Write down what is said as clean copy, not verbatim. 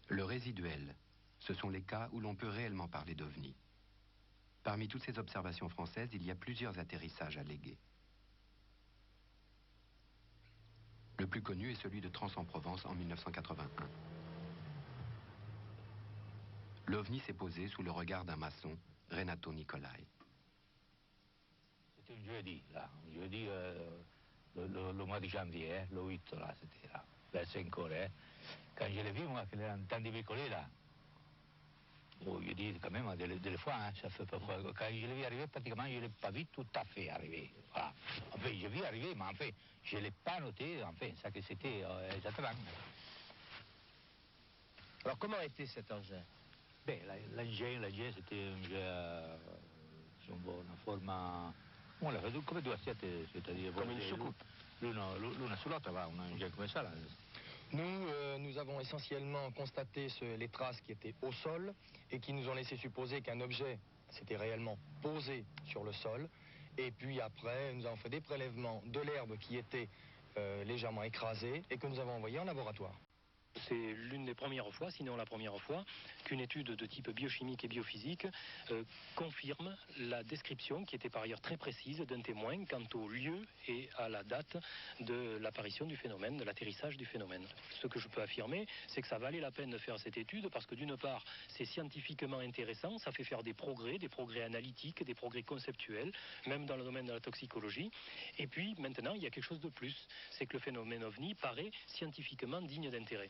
Le résiduel, ce sont les cas où l'on peut réellement parler d'OVNI. Parmi toutes ces observations françaises, il y a plusieurs atterrissages allégués. Le plus connu est celui de Trans-en-Provence en 1981. L'OVNI s'est posé sous le regard d'un maçon, Renato Nicolai. C'était un jeudi, là. Un jeudi, le mois de janvier, le 8, là, c'était là. Vers 5 heures, Quand je l'ai vu, moi, qu'il est en train de bricoler, là. Oh, je dis quand même, des fois, ça fait pas. Quand je l'ai vu arriver, pratiquement, je ne l'ai pas vu tout à fait arriver. Voilà. Enfin, j'ai vu arriver, mais enfin, je ne l'ai pas noté, enfin, ça que c'était exactement. Alors, comment était cet engin? Ben, l'engin, c'était un engin, una forma. Come due assiette, c'est-à-dire. Comme une soucoupe. L'una sull'altra, va, un engin come ça, là. Nous avons essentiellement constaté les traces qui étaient au sol et qui nous ont laissé supposer qu'un objet s'était réellement posé sur le sol. Et puis après, nous avons fait des prélèvements de l'herbe qui était légèrement écrasée et que nous avons envoyé en laboratoire. C'est l'une des premières fois, sinon la première fois, qu'une étude de type biochimique et biophysique confirme la description, qui était par ailleurs très précise, d'un témoin quant au lieu et à la date de l'apparition du phénomène, de l'atterrissage du phénomène. Ce que je peux affirmer, c'est que ça valait la peine de faire cette étude parce que d'une part, c'est scientifiquement intéressant, ça fait faire des progrès analytiques, des progrès conceptuels, même dans le domaine de la toxicologie. Et puis maintenant, il y a quelque chose de plus, c'est que le phénomène OVNI paraît scientifiquement digne d'intérêt.